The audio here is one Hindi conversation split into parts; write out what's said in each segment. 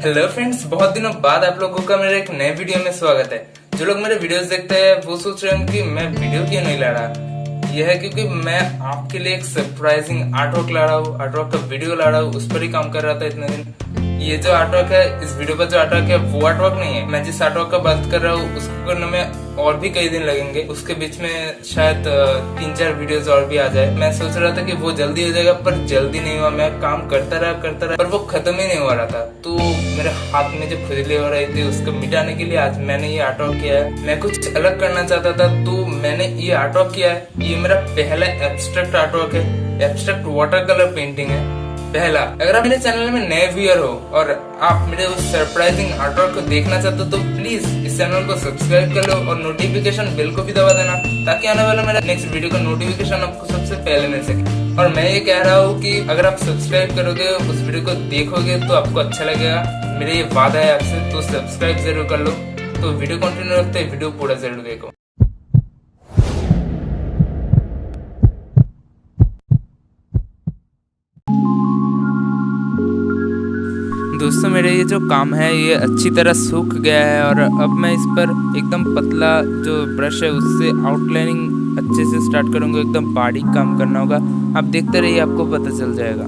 हेलो फ्रेंड्स, बहुत दिनों बाद आप लोगों का मेरे एक नए वीडियो में स्वागत है। जो लोग मेरे वीडियोस देखते हैं वो सोच रहे हैं कि मैं वीडियो क्यों नहीं ला रहा। यह है क्योंकि मैं आपके लिए एक सरप्राइजिंग आर्टवर्क ला रहा हूँ, आर्टवर्क का वीडियो ला रहा हूँ। उस पर ही काम कर रहा था इतने दिन। ये जो आर्टवर्क है, इस वीडियो पर जो आर्टवर्क है वो आर्टवर्क नहीं है। मैं जिस आर्टवर्क का बात कर रहा हूँ उसको करने में और भी कई दिन लगेंगे। उसके बीच में शायद 3-4 वीडियोस और भी आ जाए। मैं सोच रहा था कि वो जल्दी हो जाएगा, पर जल्दी नहीं हुआ। मैं काम करता रहा पर वो खत्म ही नहीं हो रहा था। तो मेरे हाथ में जो खुजली हो रही थी उसको मिटाने के लिए आज मैंने ये आर्टवर्क किया है। मैं कुछ अलग करना चाहता था तो मैंने ये आर्टवर्क किया है। ये मेरा पहला एब्स्ट्रैक्ट आर्टवर्क है, एब्स्ट्रैक्ट वाटर कलर पेंटिंग है पहला। अगर आप मेरे चैनल में नए व्यूअर हो और आप मेरे उस सरप्राइजिंग आर्टवर्क को देखना चाहते हो तो प्लीज इस चैनल को सब्सक्राइब कर लो और नोटिफिकेशन बेल को भी दबा देना, ताकि आने वाला मेरा नेक्स्ट वीडियो का नोटिफिकेशन आपको सबसे पहले मिल सके। और मैं ये कह रहा हूँ कि अगर आप सब्सक्राइब करोगे, उस वीडियो को देखोगे तो आपको अच्छा लगेगा। मेरा ये वादा है आपसे, तो सब्सक्राइब जरूर कर लो। तो वीडियो कंटिन्यू रखते हैं, वीडियो पूरा जरूर देखो। दोस्तों, मेरे ये जो काम है ये अच्छी तरह सूख गया है और अब मैं इस पर एकदम पतला जो ब्रश है उससे आउटलाइनिंग अच्छे से स्टार्ट करूँगा। एकदम बारीक काम करना होगा। आप देखते रहिए, आपको पता चल जाएगा।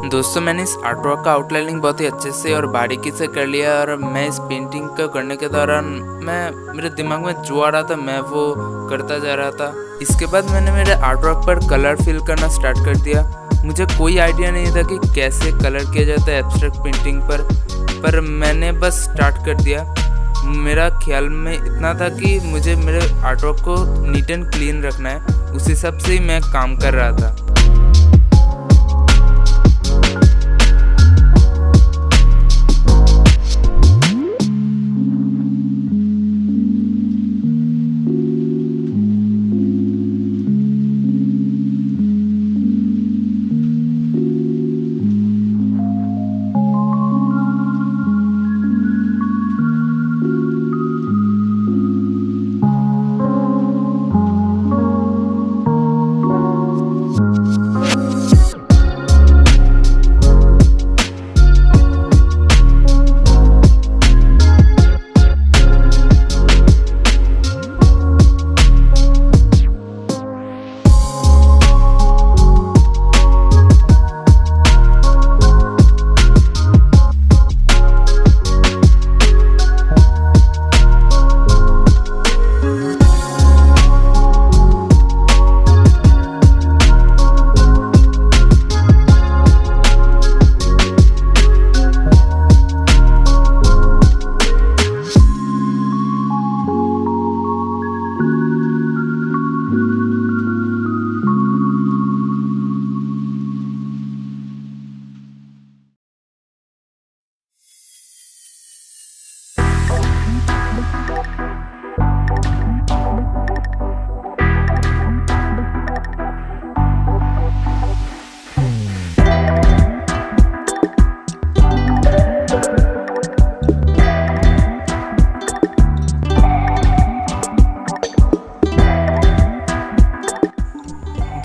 दोस्तों, मैंने इस आर्टवर्क का आउटलाइनिंग बहुत ही अच्छे से और बारीकी से कर लिया। और मैं इस पेंटिंग को करने के दौरान मेरे दिमाग में जो आ रहा था मैं वो करता जा रहा था। इसके बाद मैंने मेरे आर्टवर्क पर कलर फिल करना स्टार्ट कर दिया। मुझे कोई आइडिया नहीं था कि कैसे कलर किया जाता है एब्स्ट्रैक्ट पेंटिंग पर मैंने बस स्टार्ट कर दिया। मेरा ख्याल में इतना था कि मुझे मेरे आर्टवर्क को नीट एंड क्लीन रखना है, उस हिसाब से ही मैं काम कर रहा था।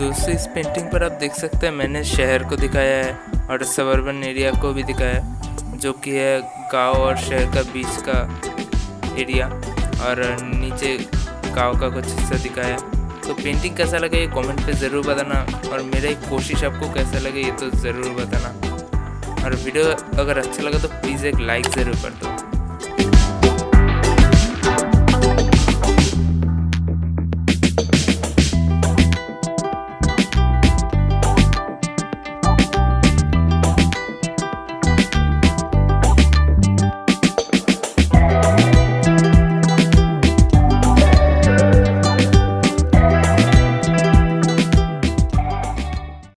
दोस्तों, इस पेंटिंग पर आप देख सकते हैं मैंने शहर को दिखाया है और सबर्बन एरिया को भी दिखाया है, जो कि है गांव और शहर का बीच का एरिया, और नीचे गांव का कुछ हिस्सा दिखाया है। तो पेंटिंग कैसा लगा ये कमेंट पे ज़रूर बताना, और मेरा एक कोशिश आपको कैसा लगे ये तो ज़रूर बताना। और वीडियो अगर अच्छा लगा तो प्लीज़ एक लाइक ज़रूर कर दो।